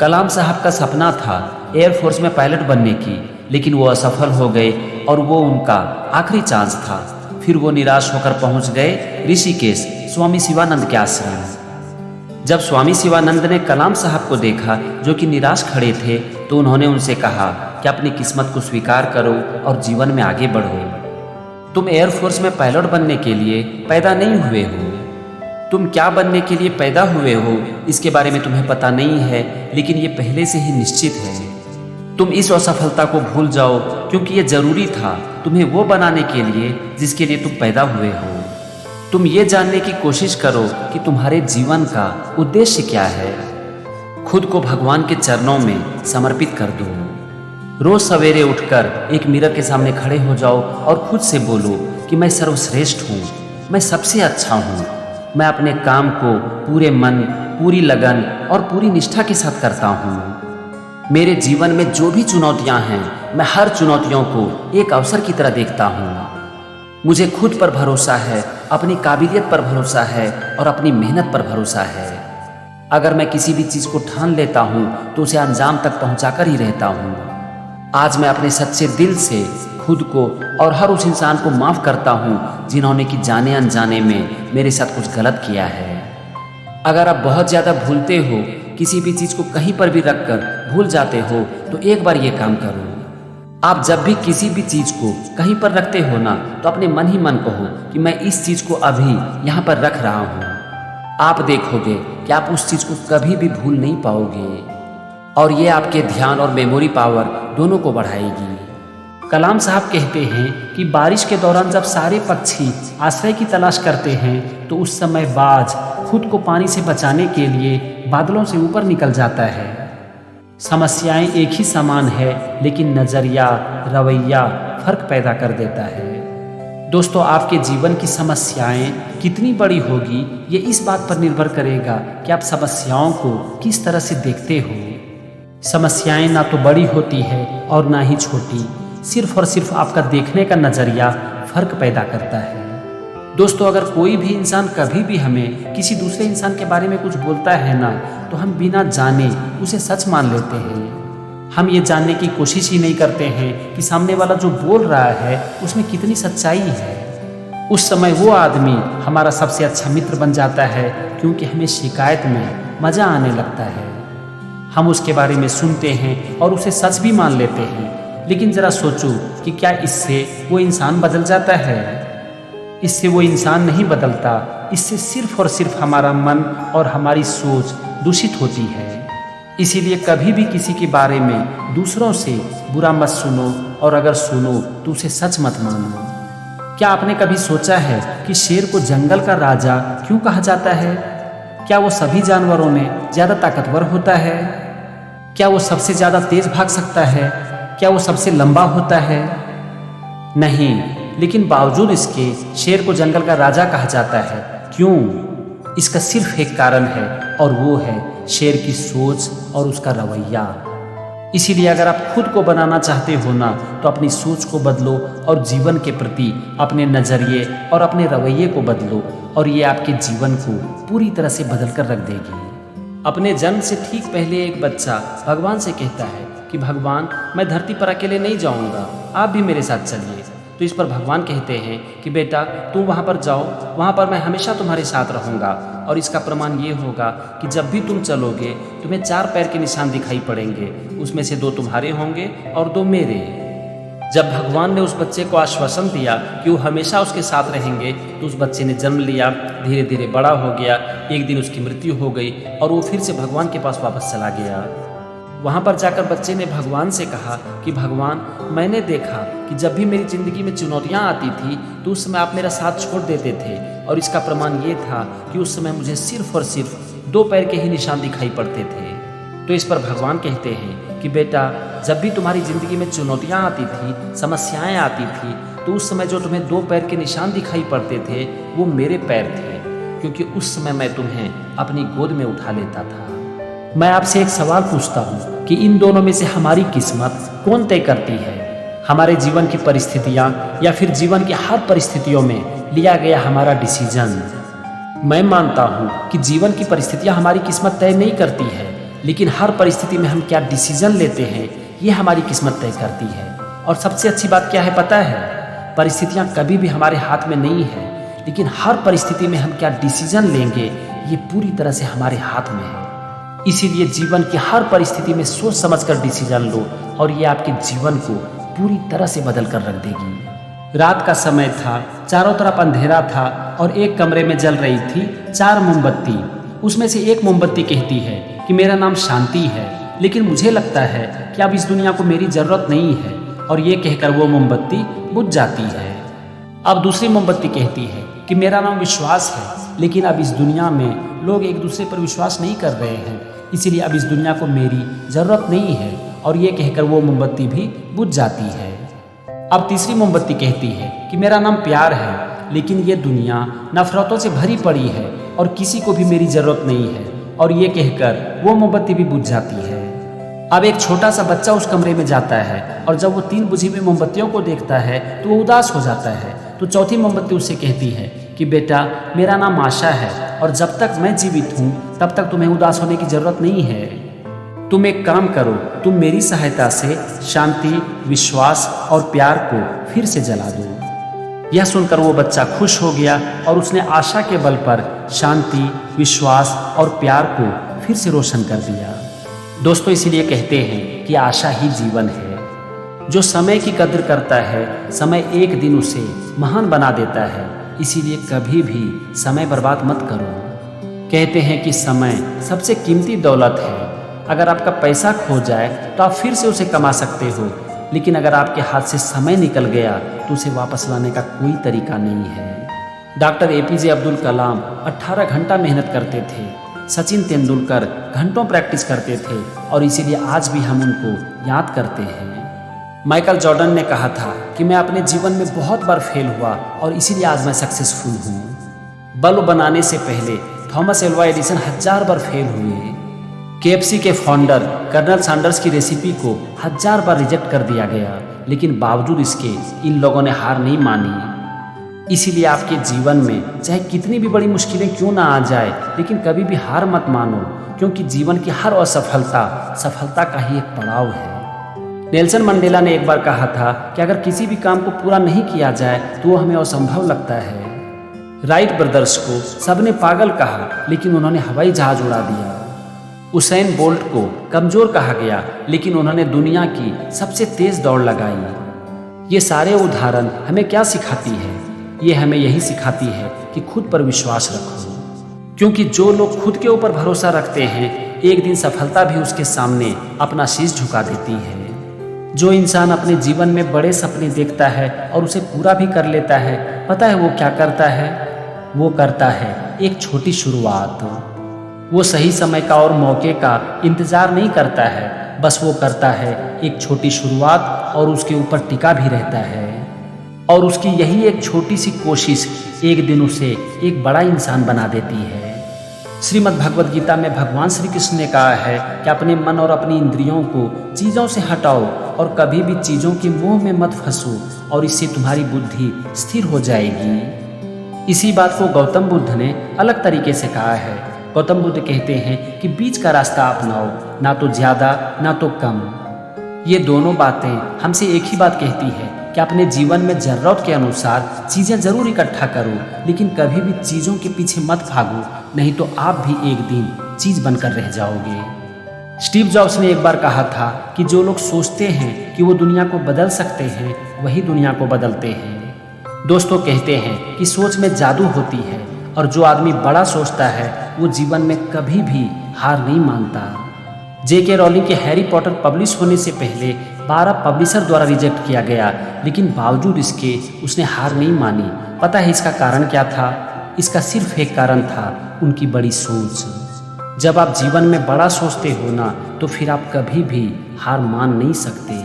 कलाम साहब का सपना था एयरफोर्स में पायलट बनने की, लेकिन वो असफल हो गए और वो उनका आखिरी चांस था। फिर वो निराश होकर पहुंच गए ऋषिकेश स्वामी शिवानंद के आश्रम। जब स्वामी शिवानंद ने कलाम साहब को देखा जो कि निराश खड़े थे, तो उन्होंने उनसे कहा कि अपनी किस्मत को स्वीकार करो और जीवन में आगे बढ़ो। तुम एयरफोर्स में पायलट बनने के लिए पैदा नहीं हुए हो। तुम क्या बनने के लिए पैदा हुए हो इसके बारे में तुम्हें पता नहीं है, लेकिन ये पहले से ही निश्चित है। तुम इस असफलता को भूल जाओ, क्योंकि ये जरूरी था तुम्हें वो बनाने के लिए जिसके लिए तुम पैदा हुए हो। तुम ये जानने की कोशिश करो कि तुम्हारे जीवन का उद्देश्य क्या है। खुद को भगवान के चरणों में समर्पित कर दो। रोज सवेरे उठकर एक मिरर के सामने खड़े हो जाओ और खुद से बोलो कि मैं सर्वश्रेष्ठ हूँ, मैं सबसे अच्छा हूँ, मैं अपने काम को पूरे मन, पूरी लगन और पूरी निष्ठा के साथ करता हूँ। मेरे जीवन में जो भी चुनौतियाँ हैं, मैं हर चुनौतियों को एक अवसर की तरह देखता हूँ। मुझे खुद पर भरोसा है, अपनी काबिलियत पर भरोसा है और अपनी मेहनत पर भरोसा है। अगर मैं किसी भी चीज़ को ठान लेता हूँ तो उसे अंजाम तक पहुँचाकर ही रहता हूँ। आज मैं अपने सच्चे दिल से खुद को और हर उस इंसान को माफ़ करता हूँ जिन्होंने कि जाने अनजाने में मेरे साथ कुछ गलत किया है। अगर आप बहुत ज़्यादा भूलते हो, किसी भी चीज़ को कहीं पर भी रखकर भूल जाते हो, तो एक बार ये काम करो। आप जब भी किसी भी चीज़ को कहीं पर रखते हो ना, तो अपने मन ही मन कहो कि मैं इस चीज़ को अभी यहाँ पर रख रहा हूँ। आप देखोगे कि आप उस चीज़ को कभी भी भूल नहीं पाओगे और ये आपके ध्यान और मेमोरी पावर दोनों को बढ़ाएगी। कलाम साहब कहते हैं कि बारिश के दौरान जब सारे पक्षी आश्रय की तलाश करते हैं, तो उस समय बाज खुद को पानी से बचाने के लिए बादलों से ऊपर निकल जाता है। समस्याएं एक ही समान है, लेकिन नज़रिया, रवैया फर्क पैदा कर देता है। दोस्तों, आपके जीवन की समस्याएं कितनी बड़ी होगी, ये इस बात पर निर्भर करेगा कि आप समस्याओं को किस तरह से देखते हो। समस्याएं ना तो बड़ी होती है और ना ही छोटी, सिर्फ और सिर्फ आपका देखने का नज़रिया फर्क पैदा करता है। दोस्तों, अगर कोई भी इंसान कभी भी हमें किसी दूसरे इंसान के बारे में कुछ बोलता है ना, तो हम बिना जाने उसे सच मान लेते हैं। हम ये जानने की कोशिश ही नहीं करते हैं कि सामने वाला जो बोल रहा है उसमें कितनी सच्चाई है। उस समय वो आदमी हमारा सबसे अच्छा मित्र बन जाता है, क्योंकि हमें शिकायत में मज़ा आने लगता है। हम उसके बारे में सुनते हैं और उसे सच भी मान लेते हैं, लेकिन ज़रा सोचो कि क्या इससे वो इंसान बदल जाता है? इससे वो इंसान नहीं बदलता, इससे सिर्फ और सिर्फ हमारा मन और हमारी सोच दूषित होती है। इसीलिए कभी भी किसी के बारे में दूसरों से बुरा मत सुनो, और अगर सुनो तो उसे सच मत मानो। क्या आपने कभी सोचा है कि शेर को जंगल का राजा क्यों कहा जाता है? क्या वो सभी जानवरों में ज़्यादा ताकतवर होता है? क्या वो सबसे ज़्यादा तेज भाग सकता है? क्या वो सबसे लंबा होता है? नहीं, लेकिन बावजूद इसके शेर को जंगल का राजा कहा जाता है। क्यों? इसका सिर्फ एक कारण है, और वो है शेर की सोच और उसका रवैया। इसीलिए अगर आप खुद को बनाना चाहते हो ना, तो अपनी सोच को बदलो और जीवन के प्रति अपने नज़रिए और अपने रवैये को बदलो, और ये आपके जीवन को पूरी तरह से बदल कर रख देगी। अपने जन्म से ठीक पहले एक बच्चा भगवान से कहता है कि भगवान, मैं धरती पर अकेले नहीं जाऊंगा, आप भी मेरे साथ चलिए। तो इस पर भगवान कहते हैं कि बेटा, तुम वहाँ पर जाओ, वहाँ पर मैं हमेशा तुम्हारे साथ रहूँगा। और इसका प्रमाण ये होगा कि जब भी तुम चलोगे तुम्हें 4 पैर के निशान दिखाई पड़ेंगे, उसमें से 2 तुम्हारे होंगे और 2 मेरे। जब भगवान ने उस बच्चे को आश्वासन दिया कि वो हमेशा उसके साथ रहेंगे, तो उस बच्चे ने जन्म लिया, धीरे धीरे बड़ा हो गया। एक दिन उसकी मृत्यु हो गई और वो फिर से भगवान के पास वापस चला गया। वहाँ पर जाकर बच्चे ने भगवान से कहा कि भगवान, मैंने देखा कि जब भी मेरी ज़िंदगी में चुनौतियाँ आती थी तो उस समय आप मेरा साथ छोड़ देते थे, और इसका प्रमाण ये था कि उस समय मुझे सिर्फ और सिर्फ 2 पैर के ही निशान दिखाई पड़ते थे। तो इस पर भगवान कहते हैं कि बेटा, जब भी तुम्हारी ज़िंदगी में चुनौतियाँ आती थी, समस्याएँ आती थी, तो उस समय जो तुम्हें 2 पैर के निशान दिखाई पड़ते थे वो मेरे पैर थे, क्योंकि उस समय मैं तुम्हें अपनी गोद में उठा लेता था। मैं आपसे एक सवाल पूछता हूँ कि इन दोनों में से हमारी किस्मत कौन तय करती है? हमारे जीवन की परिस्थितियाँ या फिर जीवन की हर परिस्थितियों में लिया गया हमारा डिसीजन? मैं मानता हूँ कि जीवन की परिस्थितियाँ हमारी किस्मत तय नहीं करती है, लेकिन हर परिस्थिति में हम क्या डिसीजन लेते हैं ये हमारी किस्मत तय करती है। और सबसे अच्छी बात क्या है पता है, परिस्थितियाँ कभी भी हमारे हाथ में नहीं है, लेकिन हर परिस्थिति में हम क्या डिसीजन लेंगे ये पूरी तरह से हमारे हाथ में है। इसीलिए जीवन की हर परिस्थिति में सोच समझकर डिसीजन लो और ये आपके जीवन को पूरी तरह से बदल कर रख देगी। रात का समय था, चारों तरफ अंधेरा था और एक कमरे में जल रही थी 4 मोमबत्ती। उसमें से एक मोमबत्ती कहती है कि मेरा नाम शांति है, लेकिन मुझे लगता है कि अब इस दुनिया को मेरी ज़रूरत नहीं है, और ये कहकर वो मोमबत्ती बुझ जाती है। अब दूसरी मोमबत्ती कहती है कि मेरा नाम विश्वास है, लेकिन अब इस दुनिया में लोग एक दूसरे पर विश्वास नहीं कर रहे हैं, इसीलिए अब इस दुनिया को मेरी ज़रूरत नहीं है, और ये कहकर वो मोमबत्ती भी बुझ जाती है। अब तीसरी मोमबत्ती कहती है कि मेरा नाम प्यार है, लेकिन ये दुनिया नफरतों से भरी पड़ी है और किसी को भी मेरी ज़रूरत नहीं है, और ये कहकर वो मोमबत्ती भी बुझ जाती है। अब एक छोटा सा बच्चा उस कमरे में जाता है और जब वो 3 बुझी हुई मोमबत्तियों को देखता है तो वो उदास हो जाता है। तो चौथी मोमबत्ती उससे कहती है कि बेटा मेरा नाम आशा है, और जब तक मैं जीवित हूँ तब तक तुम्हें उदास होने की ज़रूरत नहीं है। तुम एक काम करो, तुम मेरी सहायता से शांति, विश्वास और प्यार को फिर से जला दो। यह सुनकर वो बच्चा खुश हो गया और उसने आशा के बल पर शांति, विश्वास और प्यार को फिर से रोशन कर दिया। दोस्तों, इसीलिए कहते हैं कि आशा ही जीवन है। जो समय की कद्र करता है, समय एक दिन उसे महान बना देता है। इसीलिए कभी भी समय बर्बाद मत करो। कहते हैं कि समय सबसे कीमती दौलत है। अगर आपका पैसा खो जाए तो आप फिर से उसे कमा सकते हो, लेकिन अगर आपके हाथ से समय निकल गया तो उसे वापस लाने का कोई तरीका नहीं है। डॉक्टर APJ अब्दुल कलाम 18 घंटा मेहनत करते थे। सचिन तेंदुलकर घंटों प्रैक्टिस करते थे, और इसीलिए आज भी हम उनको याद करते हैं। माइकल जॉर्डन ने कहा था कि मैं अपने जीवन में बहुत बार फेल हुआ और इसीलिए आज मैं सक्सेसफुल हूँ। बल्ब बनाने से पहले थॉमस एल्वा एडिसन 1000 बार फेल हुए। KFC के फाउंडर कर्नल सैंडर्स की रेसिपी को 1000 बार रिजेक्ट कर दिया गया, लेकिन बावजूद इसके इन लोगों ने हार नहीं मानी। इसीलिए आपके जीवन में चाहे कितनी भी बड़ी मुश्किलें क्यों ना आ जाए, लेकिन कभी भी हार मत मानो, क्योंकि जीवन की हर असफलता सफलता का ही एक पड़ाव है। नेल्सन मंडेला ने एक बार कहा था कि अगर किसी भी काम को पूरा नहीं किया जाए तो वो हमें असंभव लगता है। राइट ब्रदर्स को सबने पागल कहा, लेकिन उन्होंने हवाई जहाज उड़ा दिया। उसेन बोल्ट को कमजोर कहा गया, लेकिन उन्होंने दुनिया की सबसे तेज दौड़ लगाई। ये सारे उदाहरण हमें क्या सिखाती है? ये हमें यही सिखाती है कि खुद पर विश्वास रखो, क्योंकि जो लोग खुद के ऊपर भरोसा रखते हैं, एक दिन सफलता भी उसके सामने अपना शीश झुका देती है। जो इंसान अपने जीवन में बड़े सपने देखता है और उसे पूरा भी कर लेता है, पता है वो क्या करता है? वो करता है एक छोटी शुरुआत। वो सही समय का और मौके का इंतजार नहीं करता है, बस वो करता है एक छोटी शुरुआत और उसके ऊपर टिका भी रहता है। और उसकी यही एक छोटी सी कोशिश एक दिन उसे एक बड़ा इंसान बना देती है। श्रीमद् भगवद गीता में भगवान श्री कृष्ण ने कहा है कि अपने मन और अपनी इंद्रियों को चीज़ों से हटाओ और कभी भी चीज़ों के मोह में मत फंसो, और इससे तुम्हारी बुद्धि स्थिर हो जाएगी। इसी बात को गौतम बुद्ध ने अलग तरीके से कहा है। गौतम बुद्ध कहते हैं कि बीच का रास्ता अपनाओ, ना तो ज़्यादा ना तो कम। ये दोनों बातें हमसे एक ही बात कहती है कि अपने जीवन में ज़रूरत के अनुसार चीज़ें ज़रूर इकट्ठा करो, लेकिन कभी भी चीज़ों के पीछे मत भागो, नहीं तो आप भी एक दिन चीज़ बनकर रह जाओगे। स्टीव जॉब्स ने एक बार कहा था कि जो लोग सोचते हैं कि वो दुनिया को बदल सकते हैं, वही दुनिया को बदलते हैं। दोस्तों, कहते हैं कि सोच में जादू होती है, और जो आदमी बड़ा सोचता है वो जीवन में कभी भी हार नहीं मानता। J.K. रॉलिंग के हैरी पॉटर पब्लिश होने से पहले 12 पब्लिशर द्वारा रिजेक्ट किया गया, लेकिन बावजूद इसके उसने हार नहीं मानी। पता है इसका कारण क्या था? इसका सिर्फ एक कारण था, उनकी बड़ी सोच। जब आप जीवन में बड़ा सोचते हो ना, तो फिर आप कभी भी हार मान नहीं सकते।